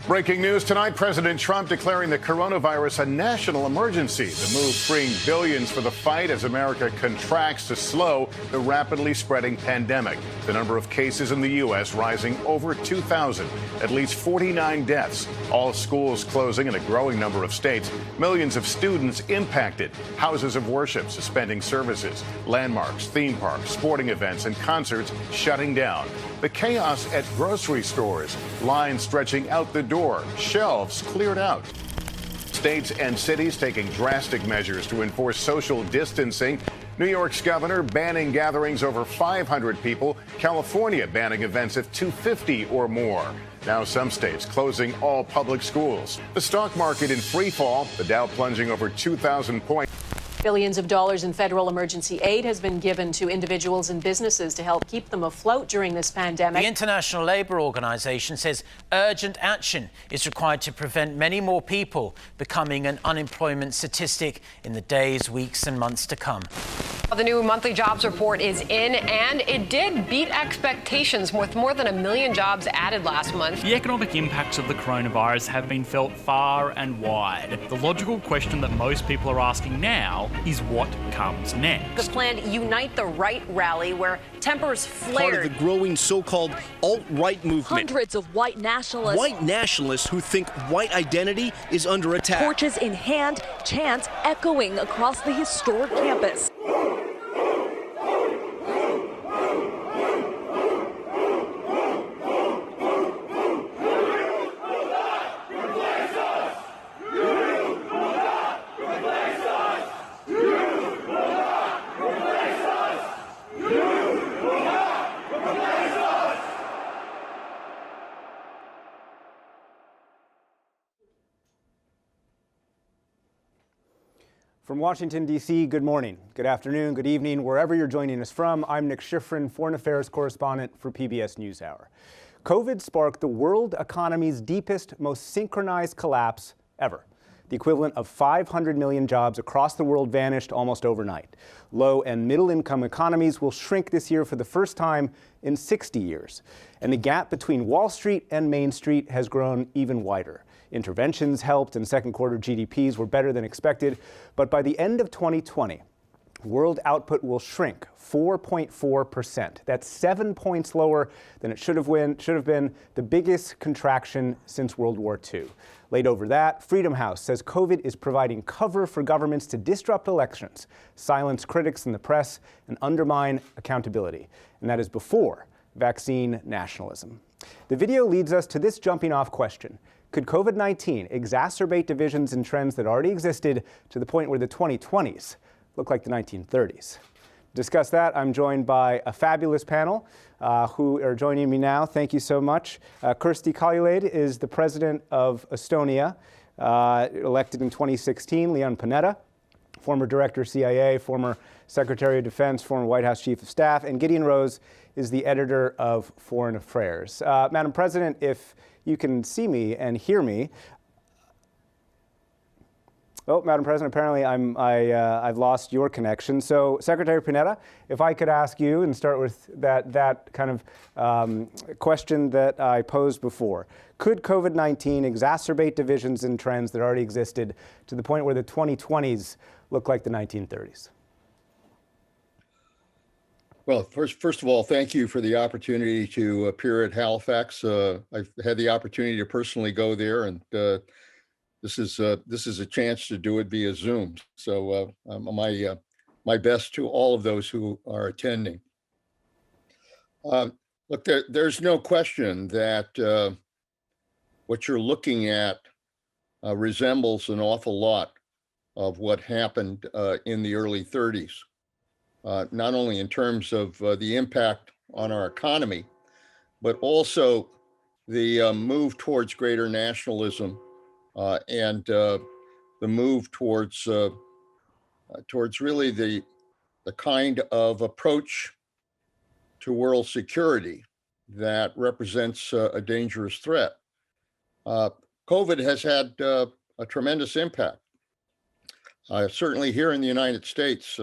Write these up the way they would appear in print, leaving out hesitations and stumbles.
Breaking news tonight, President Trump declaring the coronavirus a national emergency. The move freeing billions for the fight as America contracts to slow the rapidly spreading pandemic. The number of cases in the U.S. rising over 2,000, at least 49 deaths. All schools closing in a growing number of states. Millions of students impacted. Houses of worship suspending services. Landmarks, theme parks, sporting events, and concerts shutting down. The chaos at grocery stores. Lines stretching out the door. Shelves cleared out. States and cities taking drastic measures to enforce social distancing. New York's governor banning gatherings over 500 people. California banning events of 250 or more. Now some states closing all public schools. The stock market in free fall. The Dow plunging over 2,000 points. Billions of dollars in federal emergency aid has been given to individuals and businesses to help keep them afloat during this pandemic. The International Labour Organization says urgent action is required to prevent many more people becoming an unemployment statistic in the days, weeks and months to come. The new monthly jobs report is in, and it did beat expectations with more than 1 million jobs added last month. The economic impacts of the coronavirus have been felt far and wide. The logical question that most people are asking now is what comes next. The planned Unite the Right rally, where tempers flared. Part of the growing so-called alt-right movement. Hundreds of white nationalists. White nationalists who think white identity is under attack. Torches in hand, chants echoing across the historic campus. From Washington, D.C., good morning, good afternoon, good evening, wherever you're joining us from. I'm Nick Schifrin, Foreign Affairs Correspondent for PBS NewsHour. COVID sparked the world economy's deepest, most synchronized collapse ever. The equivalent of 500 million jobs across the world vanished almost overnight. Low and middle-income economies will shrink this year for the first time in 60 years. And the gap between Wall Street and Main Street has grown even wider. Interventions helped and second quarter GDPs were better than expected. But by the end of 2020, world output will shrink 4.4%. That's 7 points lower than it should have been, the biggest contraction since World War II. Laid over that, Freedom House says COVID is providing cover for governments to disrupt elections, silence critics in the press, and undermine accountability. And that is before vaccine nationalism. The video leads us to this jumping-off question. Could COVID-19 exacerbate divisions and trends that already existed to the point where the 2020s look like the 1930s? To discuss that, I'm joined by a fabulous panel who are joining me now. Thank you so much. Kersti Kaljulaid is the president of Estonia, elected in 2016. Leon Panetta, former director of CIA, former Secretary of Defense, former White House Chief of Staff, and Gideon Rose is the editor of Foreign Affairs. Madam President, if you can see me and hear me. Oh, Madam President, apparently I've lost your connection. So, Secretary Panetta, if I could ask you and start with that kind of question that I posed before. Could COVID-19 exacerbate divisions and trends that already existed to the point where the 2020s look like the 1930s? Well, first of all, thank you for the opportunity to appear at Halifax. I've had the opportunity to personally go there, and this is a chance to do it via Zoom. So my best to all of those who are attending. Look, there's no question that what you're looking at resembles an awful lot of what happened in the early 30s. Not only in terms of the impact on our economy, but also the move towards greater nationalism and the move towards really the kind of approach to world security that represents a dangerous threat. COVID has had a tremendous impact. Certainly here in the United States,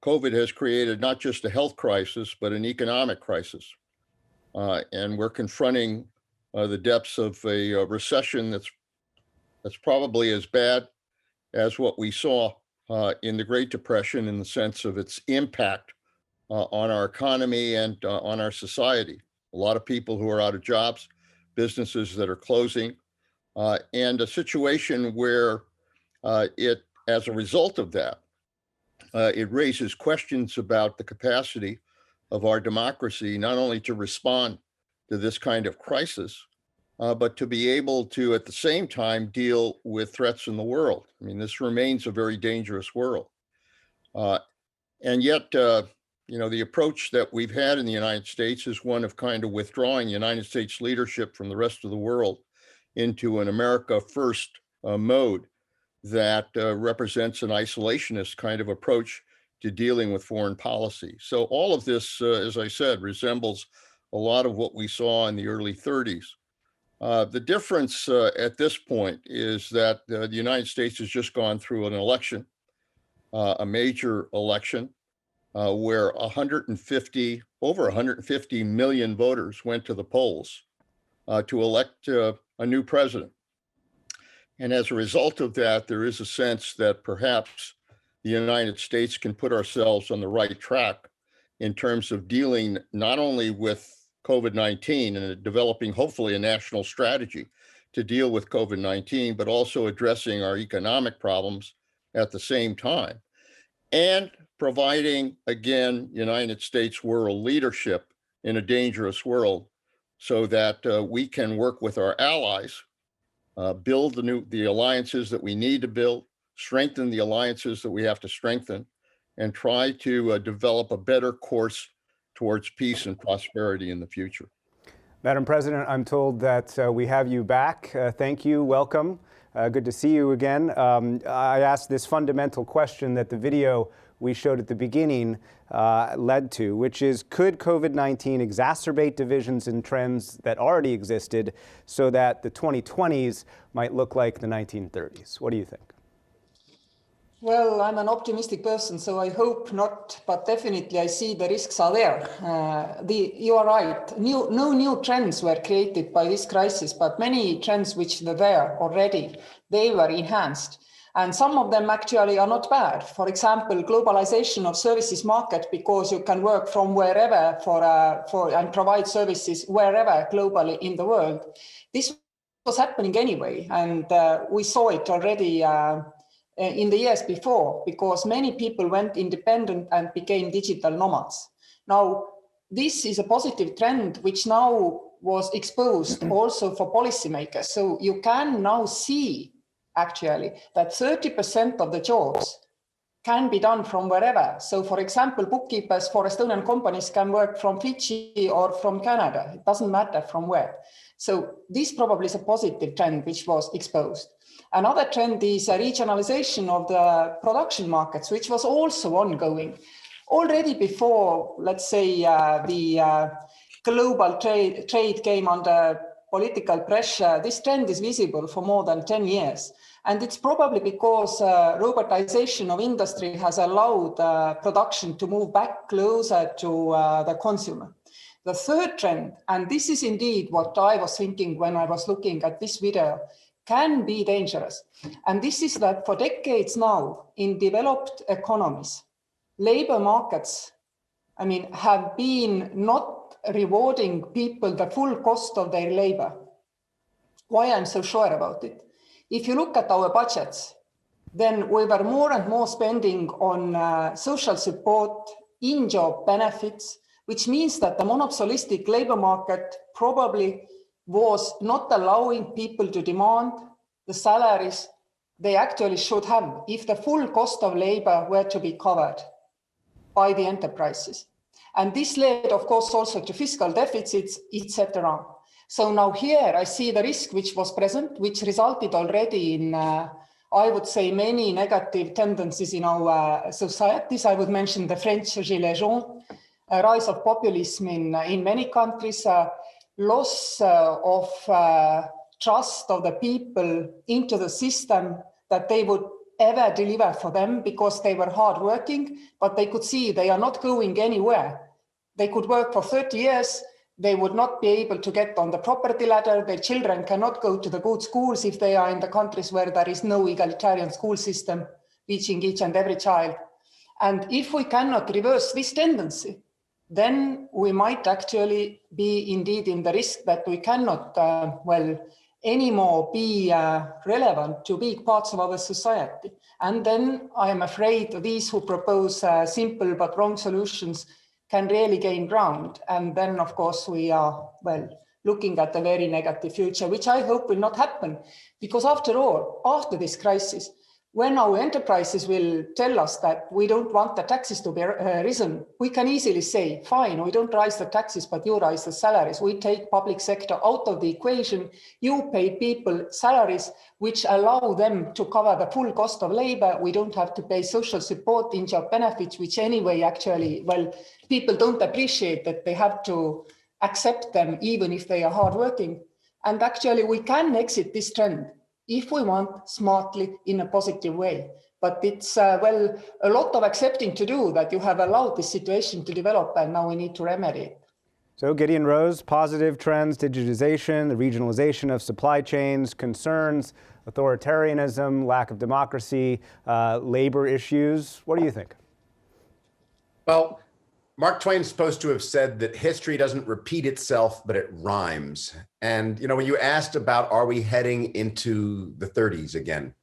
COVID has created not just a health crisis, but an economic crisis. And we're confronting the depths of a recession that's probably as bad as what we saw in the Great Depression in the sense of its impact on our economy and on our society. A lot of people who are out of jobs, businesses that are closing, and a situation where as a result of that, it raises questions about the capacity of our democracy, not only to respond to this kind of crisis, but to be able to, at the same time, deal with threats in the world. I mean, this remains a very dangerous world. And yet, the approach that we've had in the United States is one of kind of withdrawing United States leadership from the rest of the world into an America First mode that represents an isolationist kind of approach to dealing with foreign policy. So all of this, as I said, resembles a lot of what we saw in the early 30s. The difference at this point is that the United States has just gone through an election, a major election, where over 150 million voters went to the polls to elect a new president. And as a result of that, there is a sense that perhaps the United States can put ourselves on the right track in terms of dealing not only with COVID-19 and developing hopefully a national strategy to deal with COVID-19, but also addressing our economic problems at the same time, and providing, again, United States world leadership in a dangerous world so that we can work with our allies, build the alliances that we need to build, strengthen the alliances that we have to strengthen, and try to develop a better course towards peace and prosperity in the future. Madam President, I'm told that we have you back. Thank you. Welcome. Good to see you again. I asked this fundamental question that the video we showed at the beginning led to, which is, could COVID-19 exacerbate divisions and trends that already existed so that the 2020s might look like the 1930s? What do you think? Well, I'm an optimistic person, so I hope not, but definitely I see the risks are there. You are right. No new trends were created by this crisis, but many trends which were there already, they were enhanced. And some of them actually are not bad. For example, globalization of services market, because you can work from wherever and provide services wherever globally in the world. This was happening anyway, and we saw it already in the years before, because many people went independent and became digital nomads. Now, this is a positive trend which now was exposed also for policymakers. So you can now see actually that 30% of the jobs can be done from wherever. So for example, bookkeepers for Estonian companies can work from Fiji or from Canada. It doesn't matter from where. So this probably is a positive trend which was exposed. Another trend is a regionalization of the production markets, which was also ongoing. Already before, let's say, the global trade came under political pressure, this trend is visible for more than 10 years. And it's probably because robotization of industry has allowed production to move back closer to the consumer. The third trend, and this is indeed what I was thinking when I was looking at this video, can be dangerous. And this is that for decades now in developed economies, labor markets, have been not rewarding people the full cost of their labor. Why I'm so sure about it? If you look at our budgets, then we were more and more spending on social support, in-job benefits, which means that the monopolistic labor market probably was not allowing people to demand the salaries they actually should have if the full cost of labor were to be covered by the enterprises. And this led, of course, also to fiscal deficits, etc. So now here I see the risk which was present, which resulted already in, I would say, many negative tendencies in our societies. I would mention the French Gilets jaunes, a rise of populism in many countries, loss of trust of the people into the system that they would ever deliver for them because they were hardworking, but they could see they are not going anywhere. They could work for 30 years, They would not be able to get on the property ladder. Their children cannot go to the good schools if they are in the countries where there is no egalitarian school system reaching each and every child. And if we cannot reverse this tendency, then we might actually be indeed in the risk that we cannot, anymore be relevant to big parts of our society. And then I am afraid these who propose simple but wrong solutions can really gain ground. And then, of course, we are, looking at a very negative future, which I hope will not happen. Because after all, after this crisis, when our enterprises will tell us that we don't want the taxes to be risen, we can easily say, fine, we don't rise the taxes, but you rise the salaries. We take public sector out of the equation. You pay people salaries which allow them to cover the full cost of labor. We don't have to pay social support, in-job benefits, which anyway, actually, people don't appreciate that they have to accept them even if they are hardworking. And actually, we can exit this trend if we want smartly in a positive way. But it's, a lot of accepting to do that you have allowed this situation to develop and now we need to remedy it. So Gideon Rose, positive trends, digitization, the regionalization of supply chains, concerns, authoritarianism, lack of democracy, labor issues. What do you think? Well, Mark Twain's supposed to have said that history doesn't repeat itself, but it rhymes. And, when you asked about, are we heading into the 30s again?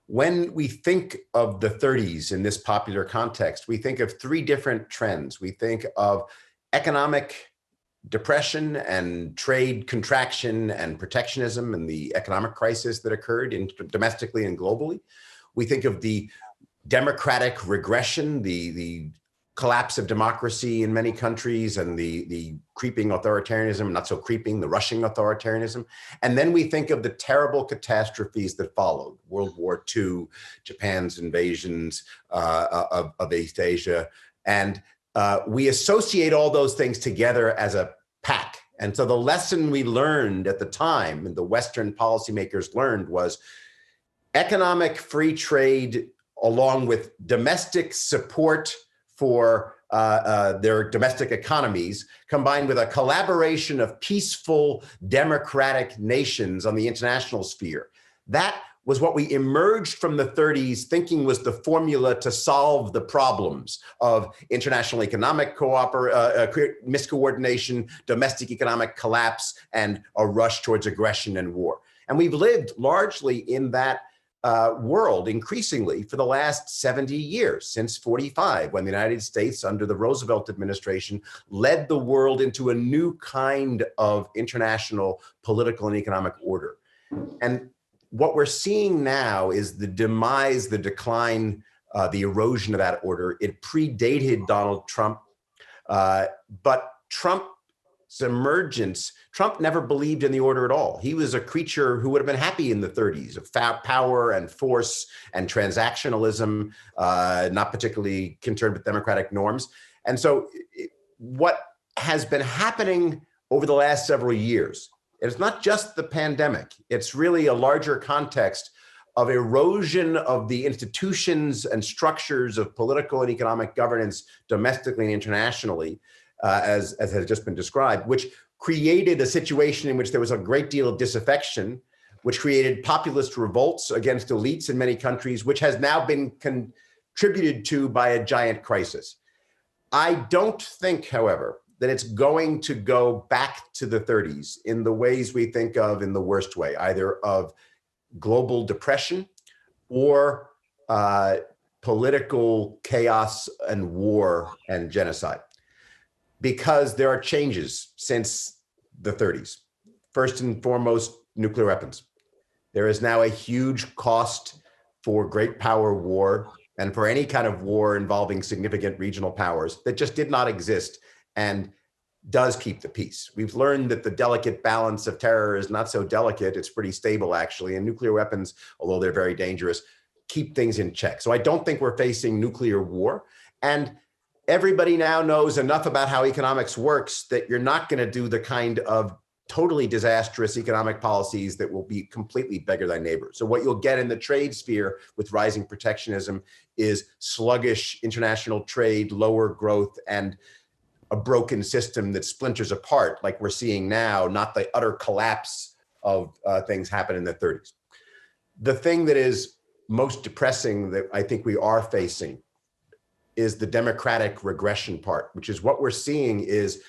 When we think of the 30s in this popular context, we think of three different trends. We think of economic depression and trade contraction and protectionism and the economic crisis that occurred domestically and globally. We think of the democratic regression, the collapse of democracy in many countries and the creeping authoritarianism, not so creeping, the rushing authoritarianism. And then we think of the terrible catastrophes that followed: World War II, Japan's invasions of East Asia. And we associate all those things together as a pack. And so the lesson we learned at the time, and the Western policymakers learned, was economic free trade along with domestic support for their domestic economies, combined with a collaboration of peaceful democratic nations on the international sphere. That was what we emerged from the 30s thinking was the formula to solve the problems of international economic miscoordination, domestic economic collapse, and a rush towards aggression and war. And we've lived largely in that world increasingly for the last 70 years, since 45, when the United States under the Roosevelt administration led the world into a new kind of international political and economic order. And what we're seeing now is the demise, the decline, the erosion of that order. It predated Donald Trump, but Trump's emergence, Trump never believed in the order at all. He was a creature who would have been happy in the 30s of power and force and transactionalism, not particularly concerned with democratic norms. And so what has been happening over the last several years, it's not just the pandemic, it's really a larger context of erosion of the institutions and structures of political and economic governance domestically and internationally, as has just been described, which created a situation in which there was a great deal of disaffection, which created populist revolts against elites in many countries, which has now been contributed to by a giant crisis. I don't think, however, that it's going to go back to the 30s in the ways we think of in the worst way, either of global depression or political chaos and war and genocide. Because there are changes since the 30s. First and foremost, nuclear weapons. There is now a huge cost for great power war and for any kind of war involving significant regional powers that just did not exist and does keep the peace. We've learned that the delicate balance of terror is not so delicate, it's pretty stable actually, and nuclear weapons, although they're very dangerous, keep things in check. So I don't think we're facing nuclear war. And everybody now knows enough about how economics works that you're not going to do the kind of totally disastrous economic policies that will be completely beggar thy neighbor. So what you'll get in the trade sphere with rising protectionism is sluggish international trade, lower growth, and a broken system that splinters apart like we're seeing now, not the utter collapse of things happen in the 30s. The thing that is most depressing that I think we are facing is the democratic regression part, which is what we're seeing is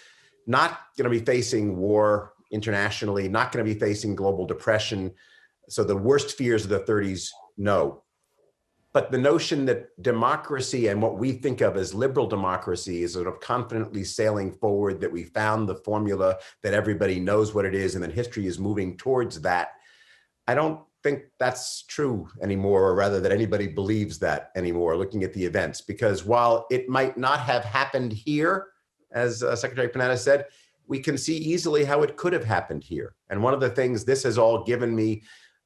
not going to be facing war internationally, not going to be facing global depression. So the worst fears of the 30s, no. But the notion that democracy and what we think of as liberal democracy is sort of confidently sailing forward, that we found the formula, that everybody knows what it is, and that history is moving towards that. I don't think that's true anymore, or rather that anybody believes that anymore, looking at the events, because while it might not have happened here, as Secretary Panetta said, we can see easily how it could have happened here. And one of the things this has all given me,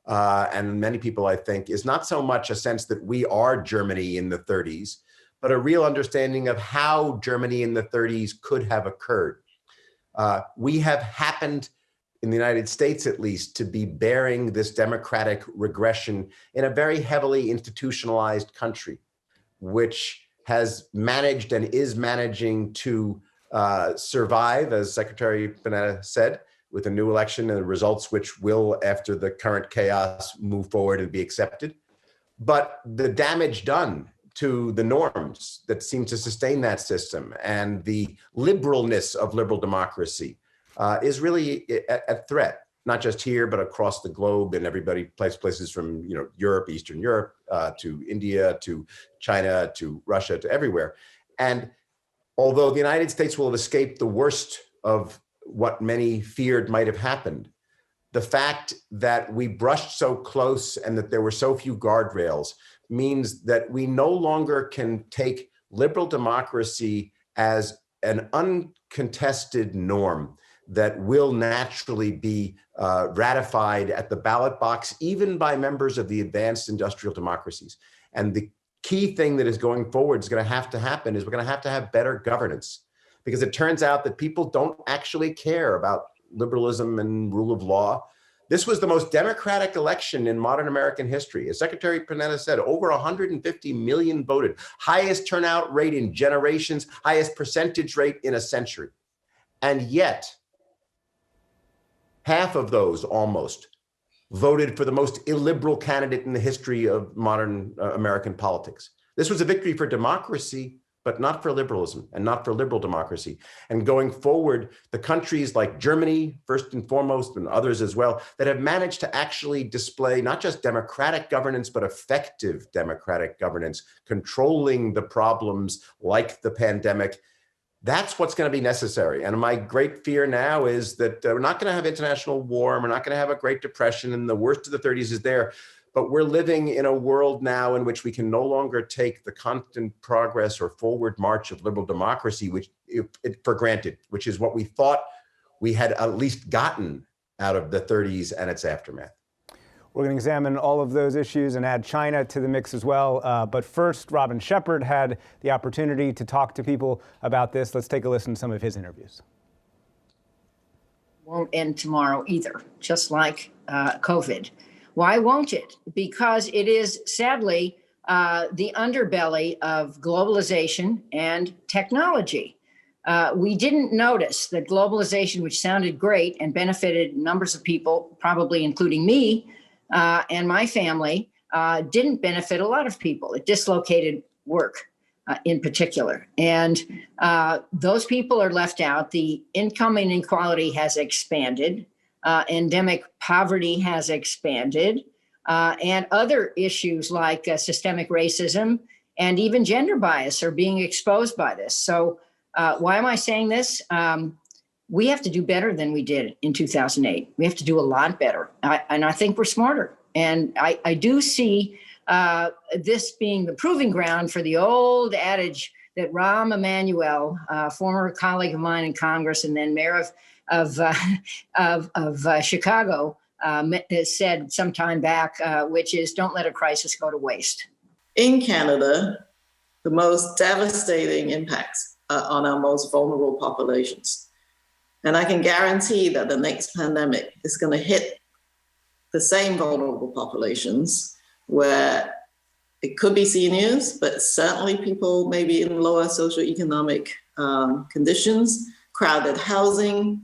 and many people I think, is not so much a sense that we are Germany in the 30s, but a real understanding of how Germany in the 30s could have occurred. We have happened, in the United States at least, to be bearing this democratic regression in a very heavily institutionalized country, which has managed and is managing to survive, as Secretary Panetta said, with a new election and the results which will, after the current chaos, move forward and be accepted. But the damage done to the norms that seem to sustain that system and the liberalness of liberal democracy is really at threat, not just here, but across the globe, and everybody, places from Europe, Eastern Europe, to India, to China, to Russia, to everywhere. And although the United States will have escaped the worst of what many feared might have happened, the fact that we brushed so close and that there were so few guardrails means that we no longer can take liberal democracy as an uncontested norm that will naturally be ratified at the ballot box, even by members of the advanced industrial democracies. And the key thing that is going forward is going to have to happen is we're going to have better governance, because it turns out that people don't actually care about liberalism and rule of law. This was the most democratic election in modern American history. As Secretary Panetta said, over 150 million voted, highest turnout rate in generations, highest percentage rate in a century. And yet, half of those almost voted for the most illiberal candidate in the history of modern American politics. This was a victory for democracy, but not for liberalism and not for liberal democracy. And going forward, the countries like Germany, first and foremost, and others as well, that have managed to actually display not just democratic governance, but effective democratic governance, controlling the problems like the pandemic. That's what's going to be necessary. And my great fear now is that we're not going to have international war, and we're not going to have a Great Depression, and the worst of the 30s is there. But we're living in a world now in which we can no longer take the constant progress or forward march of liberal democracy for granted, which is what we thought we had at least gotten out of the 30s and its aftermath. We're going to examine all of those issues and add China to the mix as well. But first, Robin Shepard had the opportunity to talk to people about this. Let's take a listen to some of his interviews. Won't end tomorrow either, just like COVID. Why won't it? Because it is sadly the underbelly of globalization and technology. We didn't notice that globalization, which sounded great and benefited numbers of people, probably including me and my family, didn't benefit a lot of people. It dislocated work in particular. And those people are left out. The income inequality has expanded. Endemic poverty has expanded, and other issues like systemic racism and even gender bias are being exposed by this. So why am I saying this? We have to do better than we did in 2008. We have to do a lot better. And I think we're smarter. And I do see this being the proving ground for the old adage that Rahm Emanuel, former colleague of mine in Congress and then mayor of Chicago, has said some time back, which is don't let a crisis go to waste. In Canada, the most devastating impacts are on our most vulnerable populations. And I can guarantee that the next pandemic is going to hit the same vulnerable populations where It could be seniors, but certainly people maybe in lower socioeconomic conditions, crowded housing,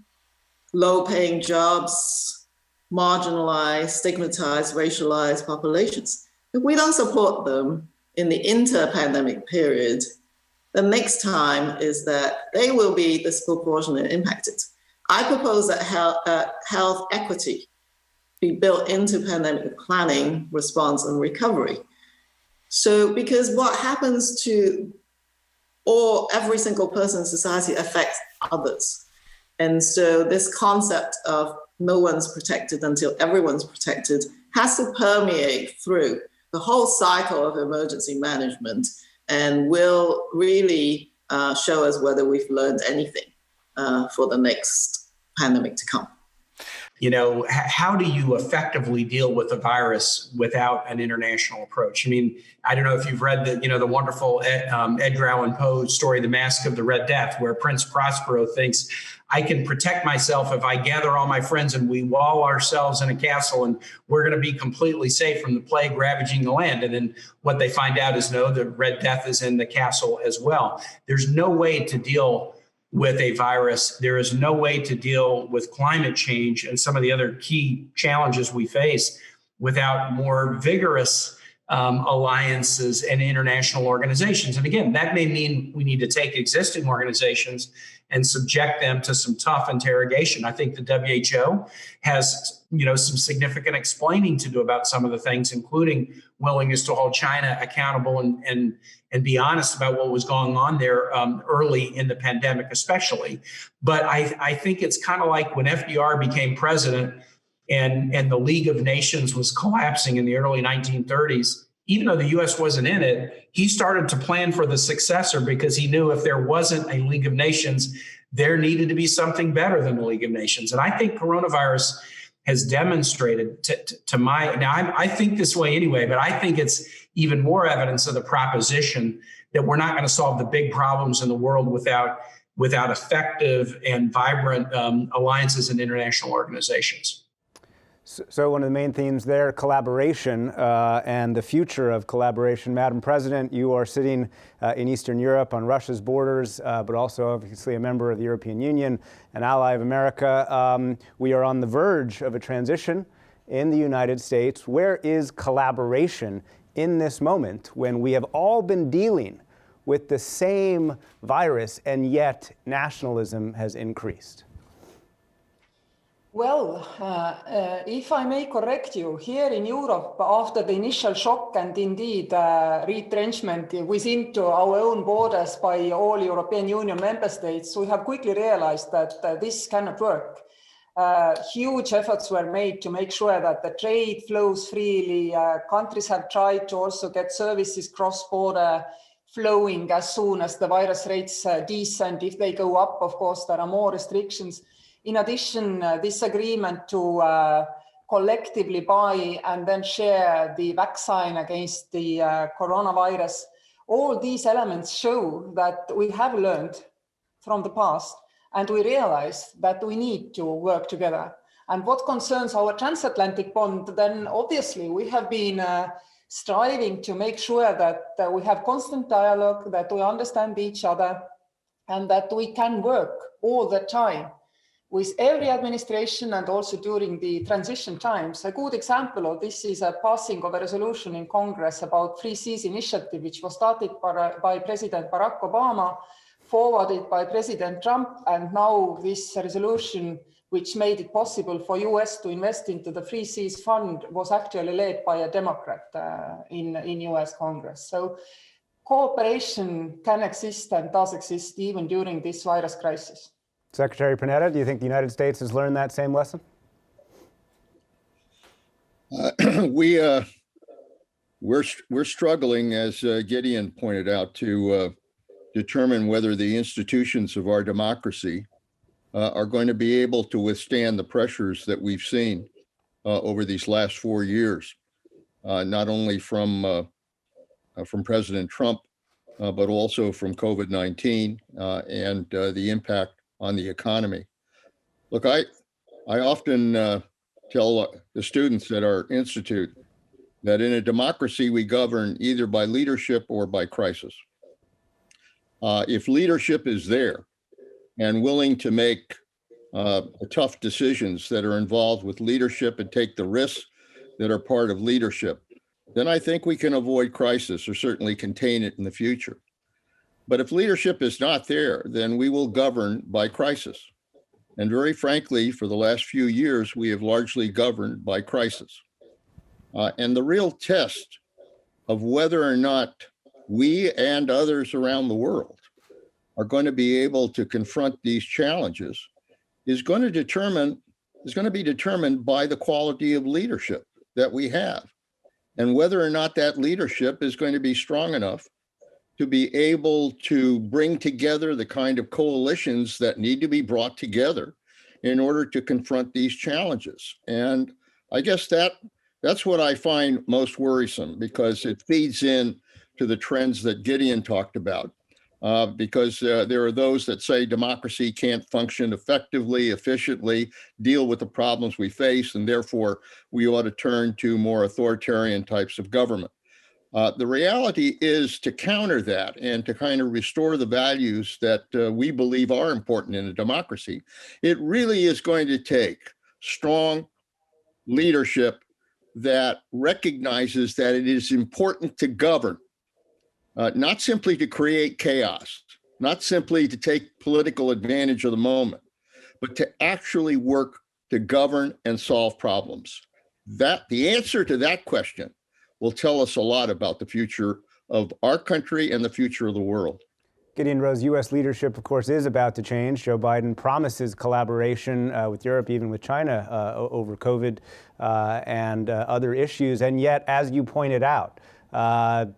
low-paying jobs, marginalized, stigmatized, racialized populations. If we don't support them in the inter-pandemic period, the next time is that they will be disproportionately impacted. I propose that health equity be built into pandemic planning, response, and recovery. So, because what happens to every single person in society affects others. And so this concept of no one's protected until everyone's protected has to permeate through the whole cycle of emergency management and will really show us whether we've learned anything for the next pandemic to come. You know, how do you effectively deal with a virus without an international approach? I mean, I don't know if you've read the wonderful Edgar Allan Poe story, The Mask of the Red Death, where Prince Prospero thinks, I can protect myself if I gather all my friends and we wall ourselves in a castle and we're going to be completely safe from the plague ravaging the land. And then what they find out is, no, the Red Death is in the castle as well. There's no way to deal with a virus. There is no way to deal with climate change and some of the other key challenges we face without more vigorous alliances and international organizations. And again, that may mean we need to take existing organizations and subject them to some tough interrogation. I think the WHO has, some significant explaining to do about some of the things, including willingness to hold China accountable and be honest about what was going on there early in the pandemic, especially. But I think it's kind of like when FDR became president and the League of Nations was collapsing in the early 1930s. Even though the U.S. wasn't in it, he started to plan for the successor because he knew if there wasn't a League of Nations, there needed to be something better than the League of Nations. And I think coronavirus has demonstrated I think this way anyway, but I think it's even more evidence of the proposition that we're not going to solve the big problems in the world without effective and vibrant alliances and international organizations. So one of the main themes there, collaboration and the future of collaboration. Madam President, you are sitting in Eastern Europe on Russia's borders, but also obviously a member of the European Union, an ally of America. We are on the verge of a transition in the United States. Where is collaboration in this moment when we have all been dealing with the same virus and yet nationalism has increased? Well, if I may correct you, here in Europe, after the initial shock and indeed retrenchment within our own borders by all European Union member states, we have quickly realized that this cannot work. Huge efforts were made to make sure that the trade flows freely. Countries have tried to also get services cross-border flowing as soon as the virus rates descend. If they go up, of course, there are more restrictions. In addition, this agreement to collectively buy and then share the vaccine against the coronavirus, all these elements show that we have learned from the past and we realize that we need to work together. And what concerns our transatlantic bond, then obviously we have been striving to make sure that we have constant dialogue, that we understand each other, and that we can work all the time with every administration and also during the transition times. A good example of this is a passing of a resolution in Congress about Free Seas Initiative, which was started by President Barack Obama, forwarded by President Trump, and now this resolution, which made it possible for US to invest into the Free Seas Fund, was actually led by a Democrat in US Congress. So cooperation can exist and does exist even during this virus crisis. Secretary Panetta, do you think the United States has learned that same lesson? We're struggling, as Gideon pointed out, to determine whether the institutions of our democracy are going to be able to withstand the pressures that we've seen over these last 4 years, not only from President Trump, but also from COVID-19 and the impact on the economy. Look, I often tell the students at our institute that in a democracy, we govern either by leadership or by crisis. If leadership is there and willing to make tough decisions that are involved with leadership and take the risks that are part of leadership, then I think we can avoid crisis or certainly contain it in the future. But if leadership is not there, then we will govern by crisis. And very frankly, for the last few years, we have largely governed by crisis. And the real test of whether or not we and others around the world are going to be able to confront these challenges is going to be determined by the quality of leadership that we have, and whether or not that leadership is going to be strong enough to be able to bring together the kind of coalitions that need to be brought together in order to confront these challenges. And I guess that's what I find most worrisome, because it feeds in to the trends that Gideon talked about. Because there are those that say democracy can't function effectively, efficiently, deal with the problems we face, and therefore we ought to turn to more authoritarian types of government. The reality is, to counter that and to kind of restore the values that we believe are important in a democracy, it really is going to take strong leadership that recognizes that it is important to govern. Not simply to create chaos, not simply to take political advantage of the moment, but to actually work to govern and solve problems. The answer to that question will tell us a lot about the future of our country and the future of the world. Gideon Rose, U.S. leadership, of course, is about to change. Joe Biden promises collaboration with Europe, even with China, over COVID and other issues. And yet, as you pointed out,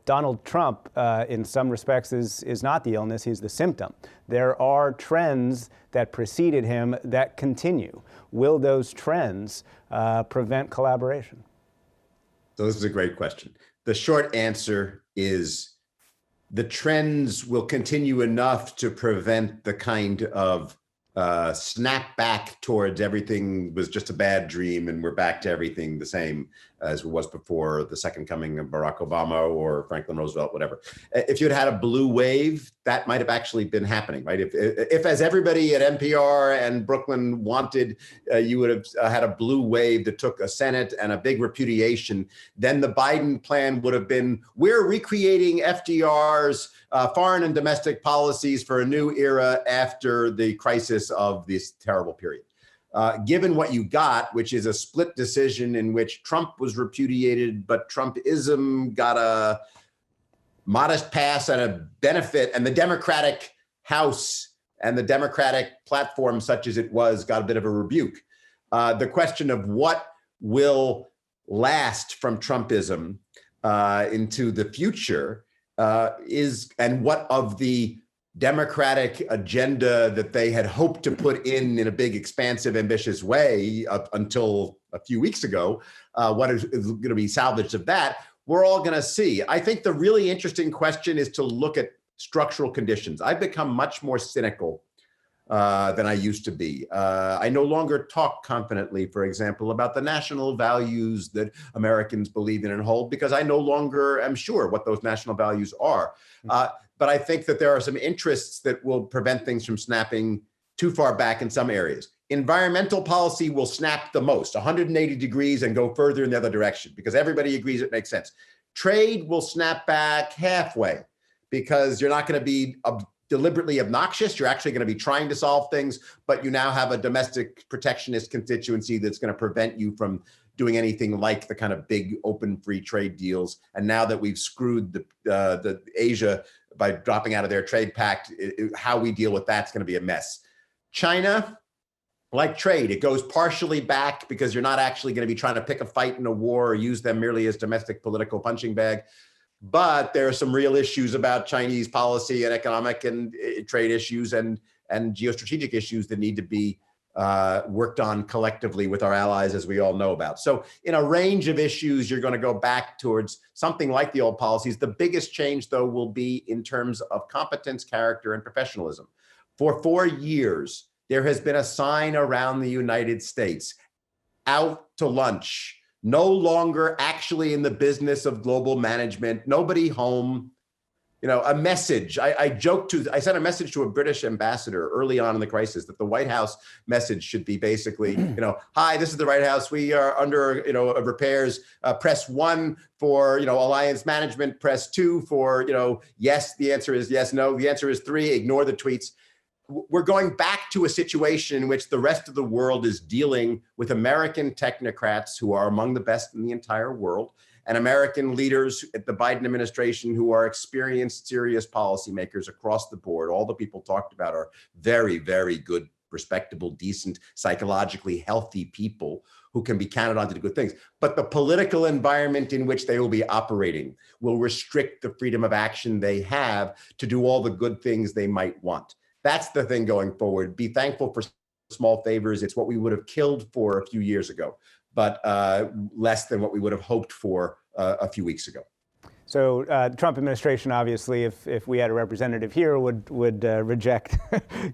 Donald Trump, in some respects, is not the illness, he's the symptom. There are trends that preceded him that continue. Will those trends prevent collaboration? So this is a great question. The short answer is the trends will continue enough to prevent the kind of snap back towards everything was just a bad dream and we're back to everything the same as it was before the second coming of Barack Obama or Franklin Roosevelt, whatever. If you'd had a blue wave, that might have actually been happening, right? If as everybody at NPR and Brooklyn wanted, you would have had a blue wave that took a Senate and a big repudiation, then the Biden plan would have been, we're recreating FDR's foreign and domestic policies for a new era after the crisis of this terrible period. Given what you got, which is a split decision in which Trump was repudiated, but Trumpism got a modest pass and a benefit, and the Democratic House and the Democratic platform, such as it was, got a bit of a rebuke. The question of what will last from Trumpism into the future and what of the Democratic agenda that they had hoped to put in a big, expansive, ambitious way up until a few weeks ago, what is going to be salvaged of that, we're all going to see. I think the really interesting question is to look at structural conditions. I've become much more cynical than I used to be. I no longer talk confidently, for example, about the national values that Americans believe in and hold, because I no longer am sure what those national values are. But I think that there are some interests that will prevent things from snapping too far back in some areas. Environmental policy will snap the most, 180 degrees, and go further in the other direction, because everybody agrees it makes sense. Trade will snap back halfway, because you're not going to be deliberately obnoxious. You're actually going to be trying to solve things, but you now have a domestic protectionist constituency that's going to prevent you from doing anything like the kind of big open free trade deals. And now that we've screwed the Asia by dropping out of their trade pact, how we deal with that's going to be a mess. China, like trade, it goes partially back because you're not actually going to be trying to pick a fight in a war or use them merely as domestic political punching bag. But there are some real issues about Chinese policy and economic and trade issues and geostrategic issues that need to be worked on collectively with our allies, as we all know about. So in a range of issues, you're going to go back towards something like the old policies. The biggest change, though, will be in terms of competence, character, and professionalism. For 4 years, there has been a sign around the United States, out to lunch, no longer actually in the business of global management, nobody home. A message. I sent a message to a British ambassador early on in the crisis that the White House message should be basically, hi, this is the White House. We are under, repairs. Press 1 for, alliance management. Press 2 for, yes. The answer is yes. No. The answer is 3. Ignore the tweets. We're going back to a situation in which the rest of the world is dealing with American technocrats who are among the best in the entire world, and American leaders at the Biden administration who are experienced, serious policymakers across the board. All the people talked about are very, very good, respectable, decent, psychologically healthy people who can be counted on to do good things. But the political environment in which they will be operating will restrict the freedom of action they have to do all the good things they might want. That's the thing going forward. Be thankful for small favors. It's what we would have killed for a few years ago, but less than what we would have hoped for a few weeks ago. So the Trump administration, obviously, if we had a representative here, would reject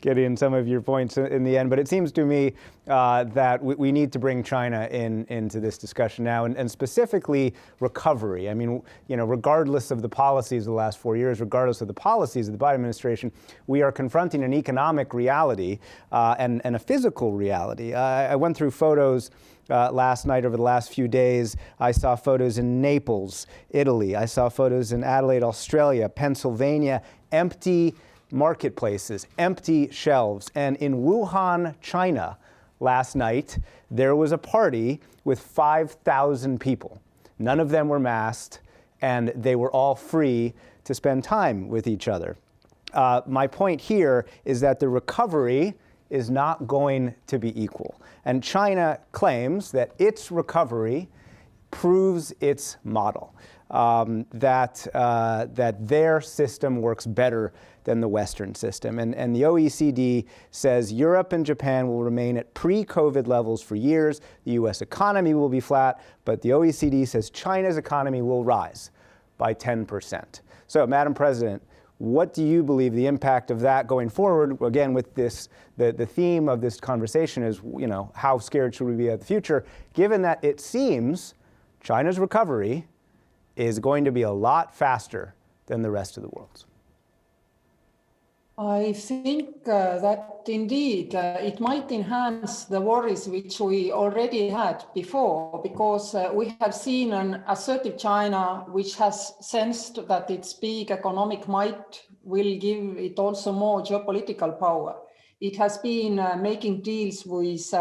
Gideon some of your points in the end. But it seems to me that we need to bring China into this discussion now, and specifically recovery. I mean, regardless of the policies of the last 4 years, regardless of the policies of the Biden administration, we are confronting an economic reality and a physical reality. I went through photos last night over the last few days. I saw photos in Naples, Italy. I saw photos in Adelaide, Australia, Pennsylvania, empty marketplaces, empty shelves. And in Wuhan, China, last night, there was a party with 5,000 people. None of them were masked, and they were all free to spend time with each other. My point here is that the recovery is not going to be equal. And China claims that its recovery proves its model, that their system works better than the Western system. And the OECD says Europe and Japan will remain at pre-COVID levels for years. The US economy will be flat, but the OECD says China's economy will rise by 10%. So, Madam President, what do you believe the impact of that going forward? Again, with this, the theme of this conversation is, how scared should we be of the future, given that it seems China's recovery is going to be a lot faster than the rest of the world's? I think that indeed it might enhance the worries which we already had before, because we have seen an assertive China which has sensed that its big economic might will give it also more geopolitical power. It has been making deals with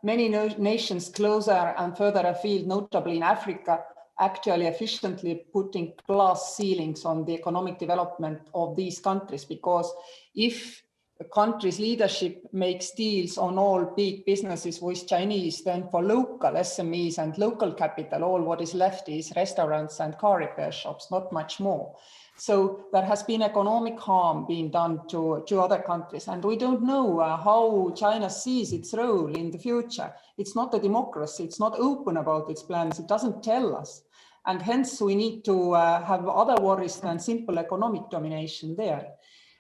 many nations closer and further afield, notably in Africa, actually efficiently putting glass ceilings on the economic development of these countries, because if a country's leadership makes deals on all big businesses with Chinese, then for local SMEs and local capital, all what is left is restaurants and car repair shops, not much more. So there has been economic harm being done to other countries. And we don't know how China sees its role in the future. It's not a democracy. It's not open about its plans. It doesn't tell us. And hence we need to have other worries than simple economic domination there,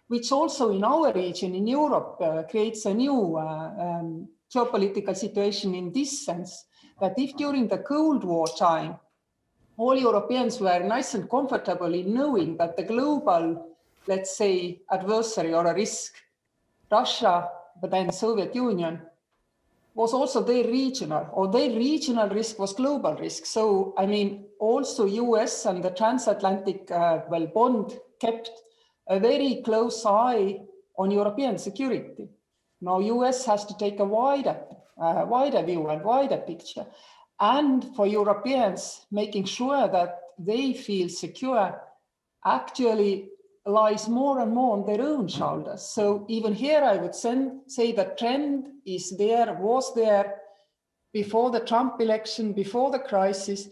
which also in our region, in Europe, creates a new geopolitical situation in this sense, that if during the Cold War time, all Europeans were nice and comfortable in knowing that the global, let's say, adversary or a risk, Russia, but then Soviet Union, was also their regional risk was global risk. So, I mean, also US and the transatlantic bond kept a very close eye on European security. Now, US has to take a wider view and wider picture. And for Europeans, making sure that they feel secure actually lies more and more on their own shoulders. So even here, I would say the trend is there, was there before the Trump election, before the crisis.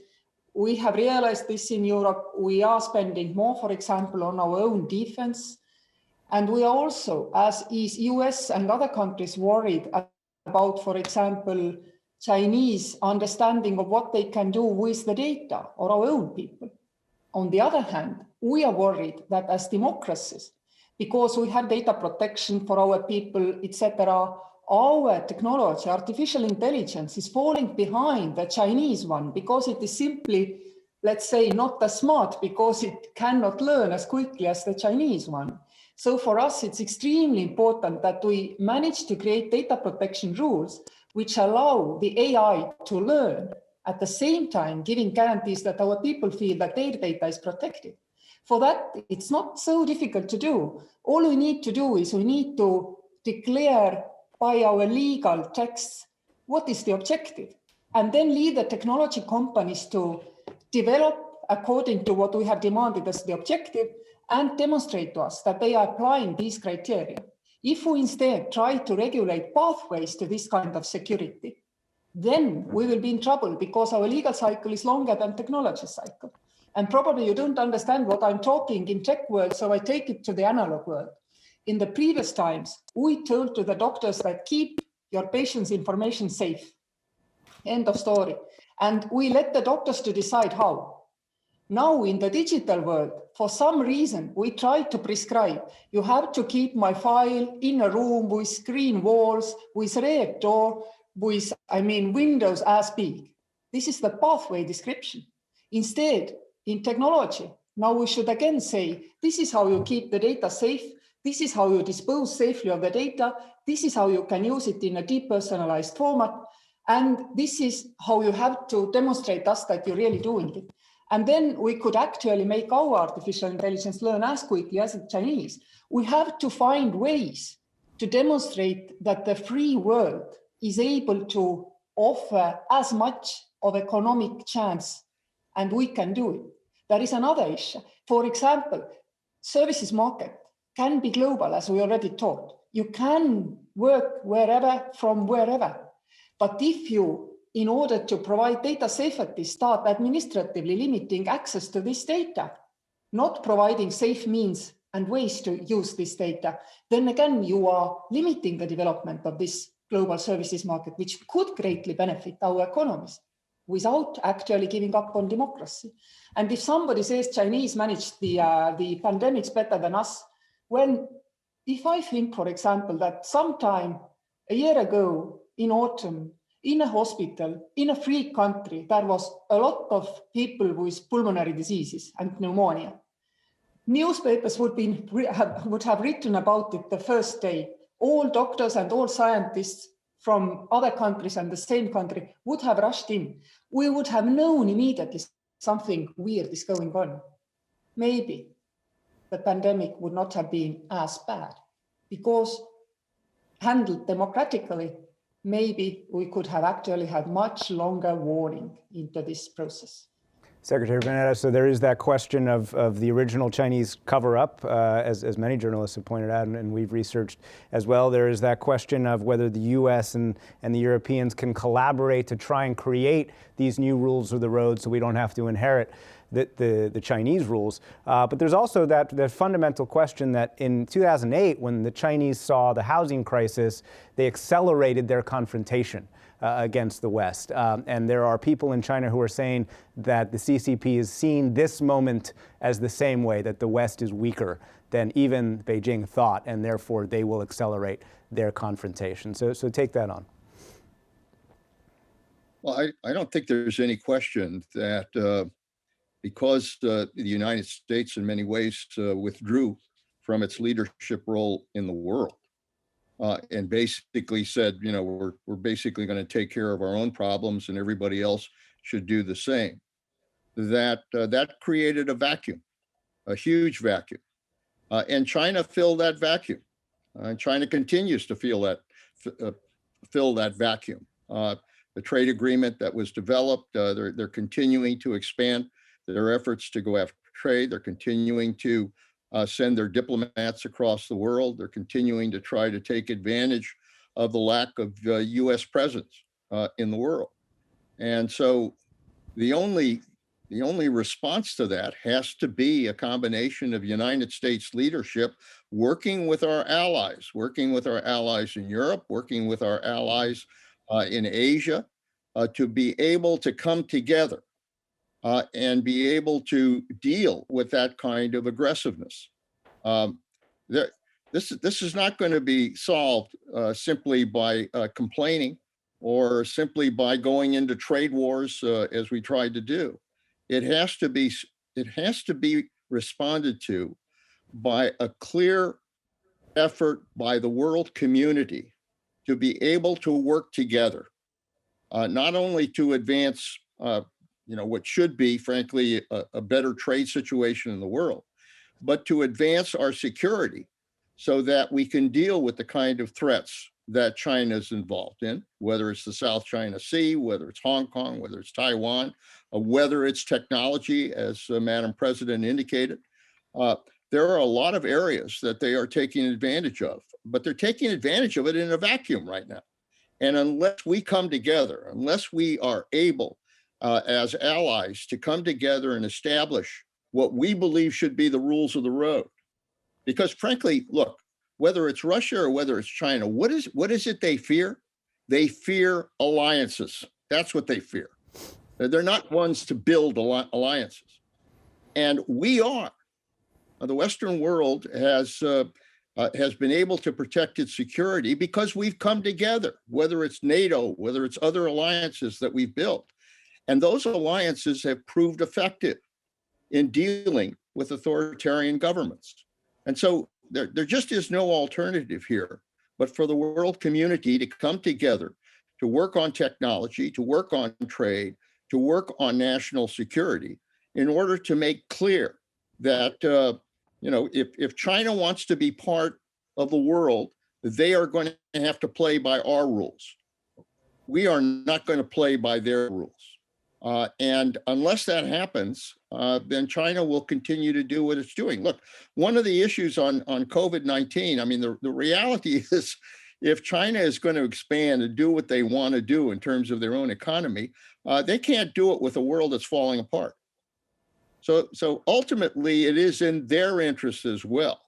We have realized this in Europe. We are spending more, for example, on our own defense. And we are also, as is US and other countries, worried about, for example, Chinese understanding of what they can do with the data or our own people. On the other hand, we are worried that as democracies, because we have data protection for our people, etc., our technology, artificial intelligence, is falling behind the Chinese one because it is simply, let's say, not as smart because it cannot learn as quickly as the Chinese one. So for us, it's extremely important that we manage to create data protection rules which allow the AI to learn, at the same time giving guarantees that our people feel that their data is protected. For that, it's not so difficult to do. All we need to do is we need to declare by our legal texts what is the objective, and then lead the technology companies to develop according to what we have demanded as the objective and demonstrate to us that they are applying these criteria. If we instead try to regulate pathways to this kind of security, then we will be in trouble because our legal cycle is longer than technology cycle. And probably you don't understand what I'm talking in tech world, so I take it to the analog world. In the previous times, we told to the doctors that keep your patient's information safe. End of story. And we let the doctors to decide how. Now in the digital world, for some reason, we try to prescribe, you have to keep my file in a room with screen walls, with red door, with, windows as big. This is the pathway description. Instead, in technology, now we should again say, this is how you keep the data safe. This is how you dispose safely of the data. This is how you can use it in a depersonalized format. And this is how you have to demonstrate us that you're really doing it. And then we could actually make our artificial intelligence learn as quickly as the Chinese. We have to find ways to demonstrate that the free world is able to offer as much of economic chance, and we can do it. There is another issue. For example, services market can be global, as we already taught. You can work wherever, from wherever. But if you, in order to provide data safety, start administratively limiting access to this data, not providing safe means and ways to use this data, then again, you are limiting the development of this global services market, which could greatly benefit our economies without actually giving up on democracy. And if somebody says Chinese managed the pandemics better than us, if I think, for example, that sometime a year ago in autumn, in a hospital, in a free country, there was a lot of people with pulmonary diseases and pneumonia. Newspapers would have written about it the first day. All doctors and all scientists from other countries and the same country would have rushed in. We would have known immediately something weird is going on. Maybe the pandemic would not have been as bad because handled democratically, maybe we could have actually had much longer warning into this process. Secretary Panetta, so there is that question of the original Chinese cover-up, as many journalists have pointed out, and we've researched as well. There is that question of whether the U.S. and the Europeans can collaborate to try and create these new rules of the road so we don't have to inherit the Chinese rules. But there's also that fundamental question that in 2008, when the Chinese saw the housing crisis, they accelerated their confrontation against the West. And there are people in China who are saying that the CCP is seeing this moment as the same way, that the West is weaker than even Beijing thought, and therefore they will accelerate their confrontation. So take that on. Well, I don't think there's any question that because the United States in many ways withdrew from its leadership role in the world and basically said, we're basically going to take care of our own problems and everybody else should do the same, that created a vacuum, a huge vacuum. And China filled that vacuum. China continues to fill that vacuum. The trade agreement that was developed, they're continuing to expand their efforts to go after trade. They're continuing to send their diplomats across the world. They're continuing to try to take advantage of the lack of U.S. presence in the world. And so the only response to that has to be a combination of United States leadership working with our allies in Europe, working with our allies in Asia, to be able to come together and be able to deal with that kind of aggressiveness. This is not going to be solved simply by complaining or simply by going into trade wars as we tried to do. It has to be responded to by a clear effort by the world community to be able to work together, not only to advance, what should be, frankly, a better trade situation in the world, but to advance our security so that we can deal with the kind of threats that China is involved in, whether it's the South China Sea, whether it's Hong Kong, whether it's Taiwan, whether it's technology, as Madam President indicated. There are a lot of areas that they are taking advantage of, but they're taking advantage of it in a vacuum right now. And unless we come together, unless we are able as allies to come together and establish what we believe should be the rules of the road, because frankly, look, whether it's Russia or whether it's China, what is it they fear? They fear alliances. That's what they fear. They're not ones to build alliances. And we are. The Western world has been able to protect its security because we've come together, whether it's NATO, whether it's other alliances that we've built. And those alliances have proved effective in dealing with authoritarian governments. And so there just is no alternative here, but for the world community to come together, to work on technology, to work on trade, to work on national security in order to make clear that if China wants to be part of the world, they are going to have to play by our rules. We are not going to play by their rules. And unless that happens, then China will continue to do what it's doing. Look, one of the issues on COVID-19, I mean, the reality is if China is going to expand and do what they want to do in terms of their own economy, they can't do it with a world that's falling apart. So ultimately, it is in their interest as well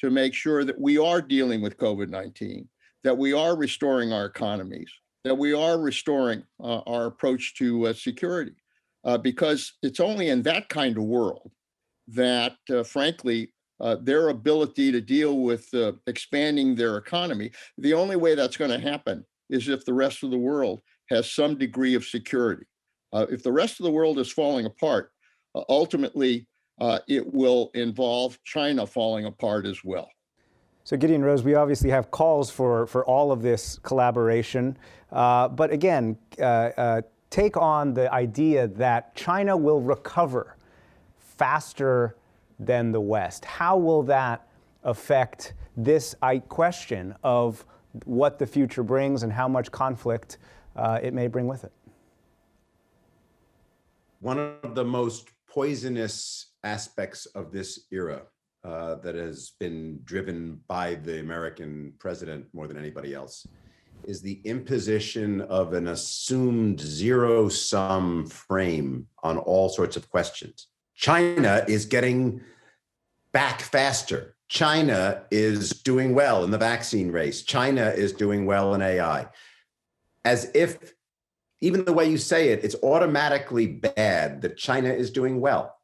to make sure that we are dealing with COVID-19, that we are restoring our economies, that we are restoring our approach to security, because it's only in that kind of world that, frankly, their ability to deal with expanding their economy, the only way that's going to happen is if the rest of the world has some degree of security. If the rest of the world is falling apart, ultimately, it will involve China falling apart as well. So Gideon Rose, we obviously have calls for all of this collaboration. But again, take on the idea that China will recover faster than the West. How will that affect this question of what the future brings and how much conflict it may bring with it? One of the most poisonous aspects of this era that has been driven by the American president more than anybody else is the imposition of an assumed zero-sum frame on all sorts of questions. China is getting back faster. China is doing well in the vaccine race. China is doing well in AI. As if, even the way you say it, it's automatically bad that China is doing well.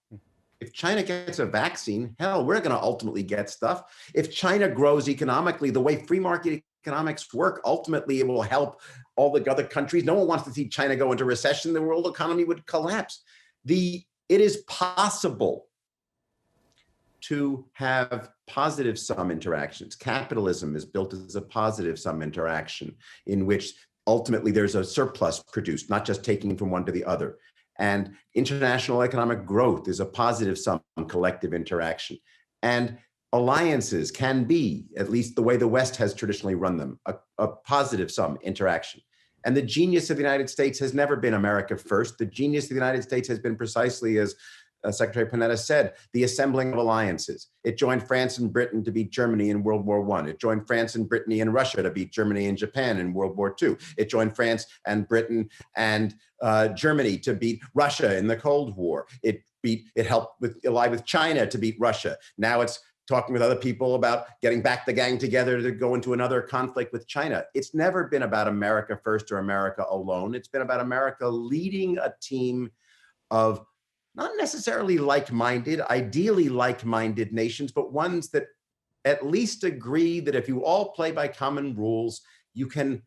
If China gets a vaccine, hell, we're going to ultimately get stuff. If China grows economically, the way free market economics work, ultimately it will help all the other countries. No one wants to see China go into recession. The world economy would collapse. It is possible to have positive sum interactions. Capitalism is built as a positive sum interaction in which ultimately there's a surplus produced, not just taking from one to the other. And international economic growth is a positive sum collective interaction. And alliances can be, at least the way the West has traditionally run them, a positive sum interaction. And the genius of the United States has never been America first. The genius of the United States has been precisely, as Secretary Panetta said, the assembling of alliances. It joined France and Britain to beat Germany in World War I. It joined France and Britain and Russia to beat Germany and Japan in World War II. It joined France and Britain and Germany to beat Russia in the Cold War. It helped ally with China to beat Russia. Now it's talking with other people about getting back the gang together to go into another conflict with China. It's never been about America first or America alone. It's been about America leading a team of not necessarily like-minded, ideally like-minded nations, but ones that at least agree that if you all play by common rules, you can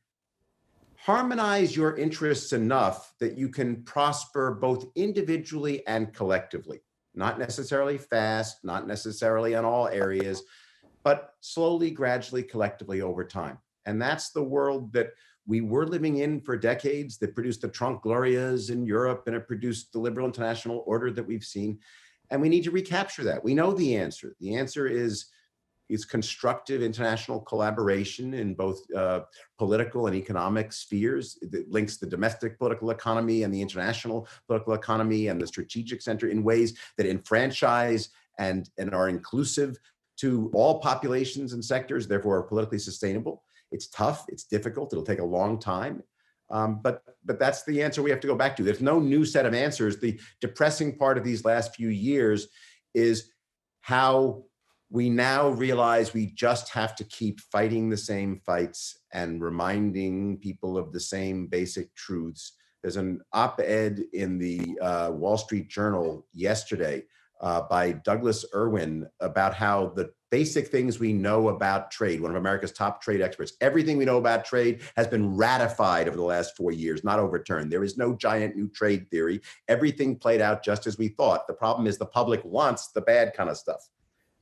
harmonize your interests enough that you can prosper both individually and collectively. Not necessarily fast, not necessarily in all areas, but slowly, gradually, collectively over time. And that's the world that we were living in for decades, that produced the Trump glorias in Europe, and it produced the liberal international order that we've seen. And we need to recapture that. We know the answer. The answer is constructive international collaboration in both political and economic spheres that links the domestic political economy and the international political economy and the strategic center in ways that enfranchise and are inclusive to all populations and sectors, therefore are politically sustainable. It's tough, it's difficult, it'll take a long time. But that's the answer we have to go back to. There's no new set of answers. The depressing part of these last few years is how we now realize we just have to keep fighting the same fights and reminding people of the same basic truths. There's an op-ed in the Wall Street Journal yesterday by Douglas Irwin about how the basic things we know about trade, one of America's top trade experts, everything we know about trade has been ratified over the last 4 years, not overturned. There is no giant new trade theory. Everything played out just as we thought. The problem is the public wants the bad kind of stuff.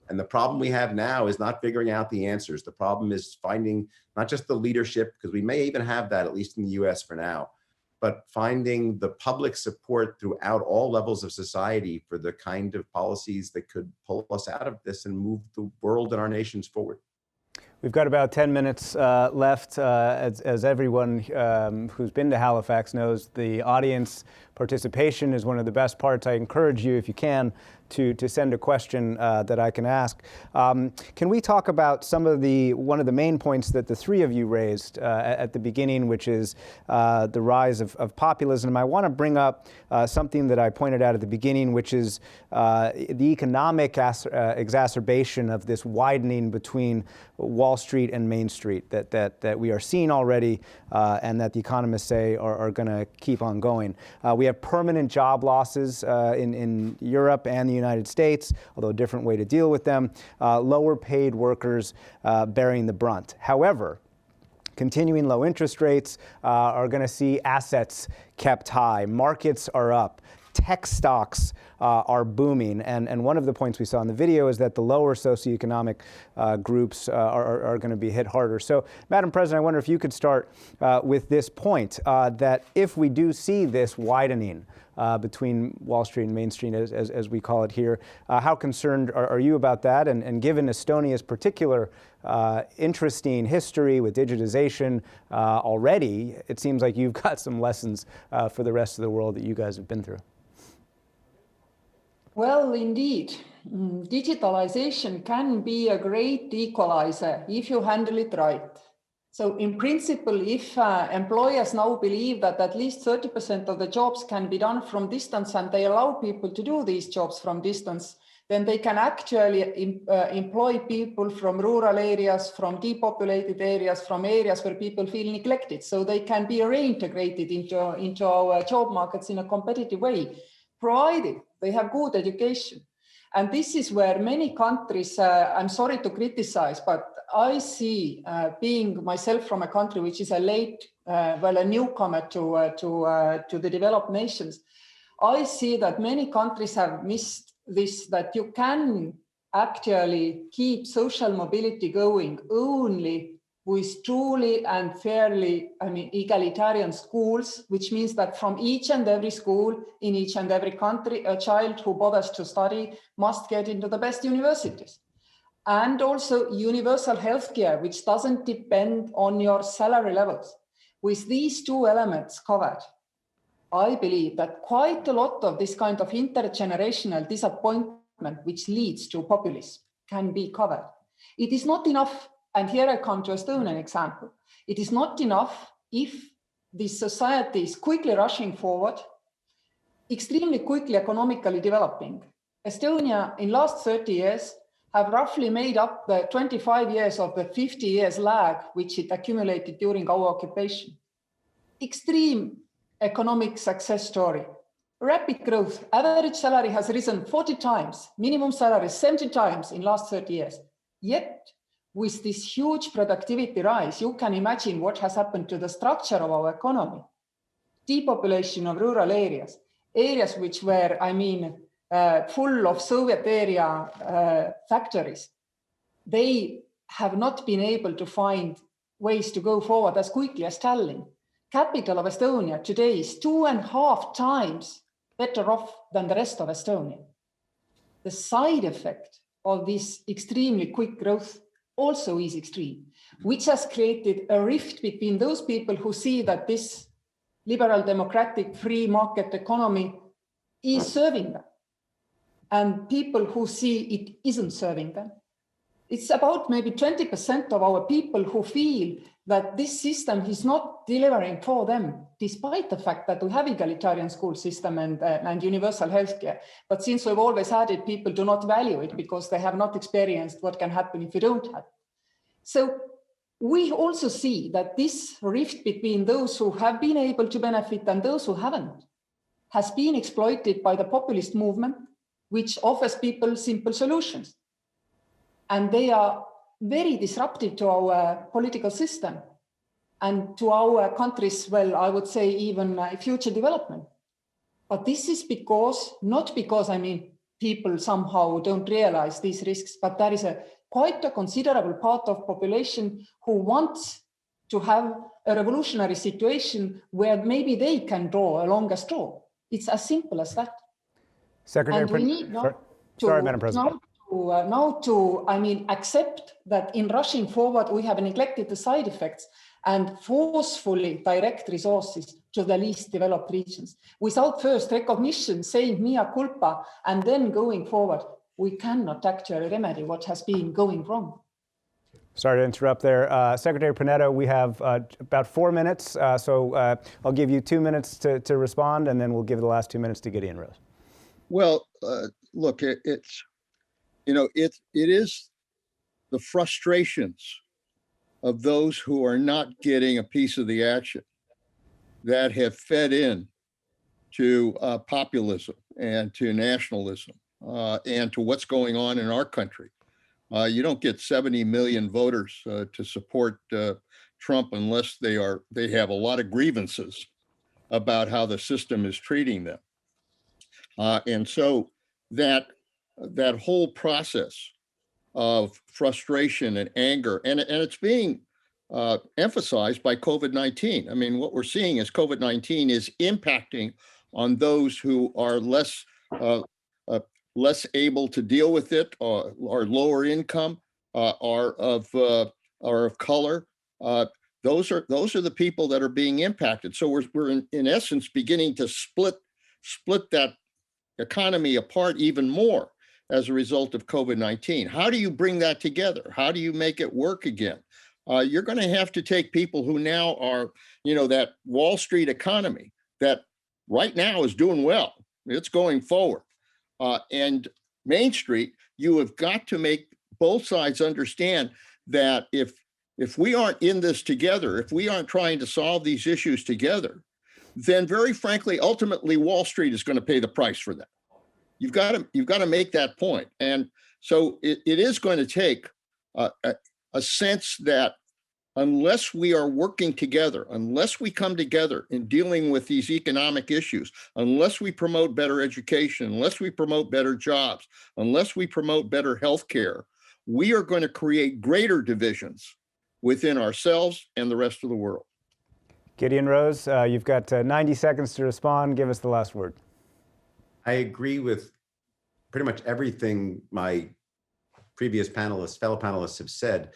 And the problem we have now is not figuring out the answers. The problem is finding not just the leadership, because we may even have that, at least in the US for now, but finding the public support throughout all levels of society for the kind of policies that could pull us out of this and move the world and our nations forward. We've got about 10 minutes left. As everyone who's been to Halifax knows, the audience participation is one of the best parts. I encourage you, if you can, to send a question that I can ask. Can we talk about one of the main points that the three of you raised at the beginning, which is the rise of populism? I want to bring up something that I pointed out at the beginning, which is the economic exacerbation of this widening between Wall Street and Main Street that we are seeing already, and that the economists say are going to keep on going. We have permanent job losses in Europe and the United States, although a different way to deal with them. Lower paid workers bearing the brunt. However, continuing low interest rates are going to see assets kept high. Markets are up. Tech stocks are booming. And one of the points we saw in the video is that the lower socioeconomic groups are going to be hit harder. So, Madam President, I wonder if you could start with this point, that if we do see this widening between Wall Street and Main Street, as we call it here, how concerned are you about that? And given Estonia's particular interesting history with digitization already, it seems like you've got some lessons for the rest of the world that you guys have been through. Well, indeed, digitalization can be a great equalizer if you handle it right. So in principle, if employers now believe that at least 30% of the jobs can be done from distance and they allow people to do these jobs from distance, then they can actually employ people from rural areas, from depopulated areas, from areas where people feel neglected. So they can be reintegrated into our job markets in a competitive way, provided they have good education. And this is where many countries, I'm sorry to criticize, but I see, being myself from a country which is a newcomer to the developed nations, I see that many countries have missed this, that you can actually keep social mobility going only with truly and fairly, egalitarian schools, which means that from each and every school in each and every country, a child who bothers to study must get into the best universities. And also universal healthcare, which doesn't depend on your salary levels. With these two elements covered, I believe that quite a lot of this kind of intergenerational disappointment, which leads to populism, can be covered. It is not enough, and here I come to Estonian example. It is not enough if this society is quickly rushing forward, extremely quickly economically developing. Estonia in last 30 years have roughly made up the 25 years of the 50 years lag which it accumulated during our occupation. Extreme economic success story. Rapid growth. Average salary has risen 40 times. Minimum salary 70 times in last 30 years. Yet, with this huge productivity rise, you can imagine what has happened to the structure of our economy. Depopulation of rural areas, areas which were, full of Soviet area factories. They have not been able to find ways to go forward as quickly as Tallinn. Capital of Estonia today is 2.5 times better off than the rest of Estonia. The side effect of this extremely quick growth also is extreme, which has created a rift between those people who see that this liberal, democratic, free market economy is serving them, and people who see it isn't serving them. It's about maybe 20% of our people who feel that this system is not delivering for them, despite the fact that we have egalitarian school system and universal healthcare. But since we've always had it, people do not value it because they have not experienced what can happen if you don't have it. So we also see that this rift between those who have been able to benefit and those who haven't has been exploited by the populist movement, which offers people simple solutions. And they are very disruptive to our political system and to our country's, well, I would say even future development. But this is not because people somehow don't realize these risks, but there is quite a considerable part of population who wants to have a revolutionary situation where maybe they can draw a longer straw. It's as simple as that. Secretary, and we need Madam President. Now to accept that in rushing forward, we have neglected the side effects and forcefully direct resources to the least developed regions. Without first recognition, saying mea culpa, and then going forward, we cannot actually remedy what has been going wrong. Sorry to interrupt there. Secretary Panetta, we have about 4 minutes, so I'll give you 2 minutes to respond, and then we'll give the last 2 minutes to Gideon Rose. Well, look, it is the frustrations of those who are not getting a piece of the action that have fed in to populism and to nationalism and to what's going on in our country. You don't get 70 million voters to support Trump unless they have a lot of grievances about how the system is treating them. And so that whole process of frustration and anger, and it's being emphasized by COVID-19. I mean, what we're seeing is COVID-19 is impacting on those who are less able to deal with it, or lower income, are of color. Those are the people that are being impacted. So we're in essence beginning to split that economy apart even more as a result of COVID-19. How do you bring that together? How do you make it work again? You're going to have to take people who now are, that Wall Street economy that right now is doing well. It's going forward. And Main Street, you have got to make both sides understand that if we aren't in this together, if we aren't trying to solve these issues together, then very frankly, ultimately, Wall Street is going to pay the price for that. You've got to make that point. And so it is going to take a sense that unless we are working together, unless we come together in dealing with these economic issues, unless we promote better education, unless we promote better jobs, unless we promote better health care, we are going to create greater divisions within ourselves and the rest of the world. Gideon Rose, you've got 90 seconds to respond. Give us the last word. I agree with pretty much everything my previous fellow panelists have said,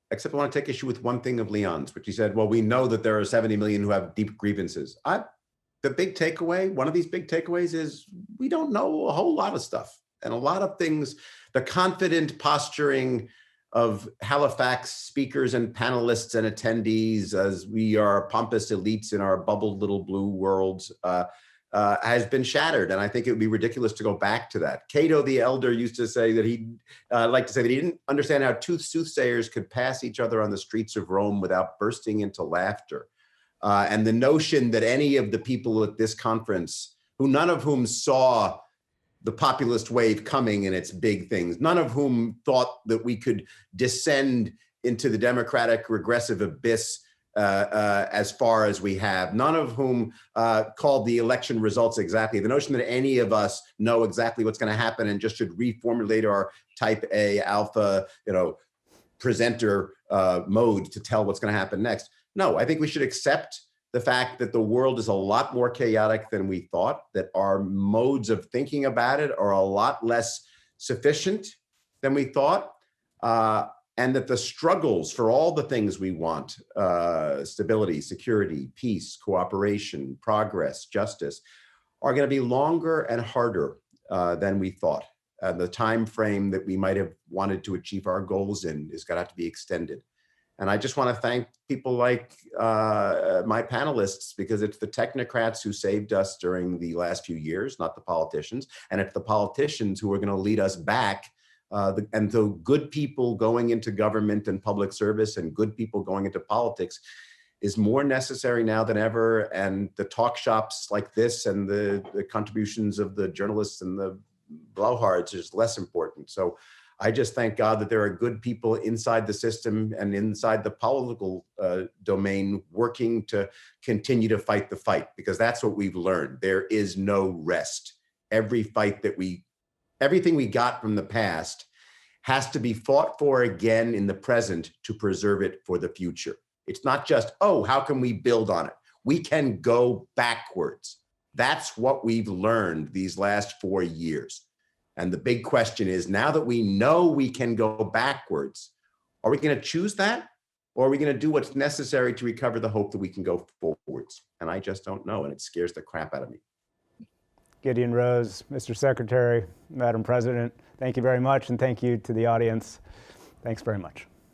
except I want to take issue with one thing of Leon's, which he said, well, we know that there are 70 million who have deep grievances. The big takeaway, one of these big takeaways is we don't know a whole lot of stuff. And a lot of things, the confident posturing of Halifax speakers and panelists and attendees as we are pompous elites in our bubbled little blue worlds has been shattered. And I think it would be ridiculous to go back to that. Cato the Elder used to say that he didn't understand how two soothsayers could pass each other on the streets of Rome without bursting into laughter. And the notion that any of the people at this conference, none of whom saw the populist wave coming and its big things, none of whom thought that we could descend into the democratic regressive abyss as far as we have, none of whom called the election results exactly. The notion that any of us know exactly what's going to happen and just should reformulate our type A alpha, presenter mode to tell what's going to happen next. No, I think we should accept the fact that the world is a lot more chaotic than we thought, that our modes of thinking about it are a lot less sufficient than we thought, and that the struggles for all the things we want, stability, security, peace, cooperation, progress, justice, are going to be longer and harder than we thought. The time frame that we might have wanted to achieve our goals in is going to have to be extended. And I just want to thank people like my panelists, because it's the technocrats who saved us during the last few years, not the politicians. And it's the politicians who are going to lead us back. And the good people going into government and public service and good people going into politics is more necessary now than ever. And the talk shops like this and the contributions of the journalists and the blowhards is less important. So I just thank God that there are good people inside the system and inside the political domain working to continue to fight the fight, because that's what we've learned. There is no rest. Everything we got from the past has to be fought for again in the present to preserve it for the future. It's not just, oh, how can we build on it? We can go backwards. That's what we've learned these last 4 years. And the big question is, now that we know we can go backwards, are we going to choose that? Or are we going to do what's necessary to recover the hope that we can go forwards? And I just don't know, and it scares the crap out of me. Gideon Rose, Mr. Secretary, Madam President, thank you very much, and thank you to the audience. Thanks very much.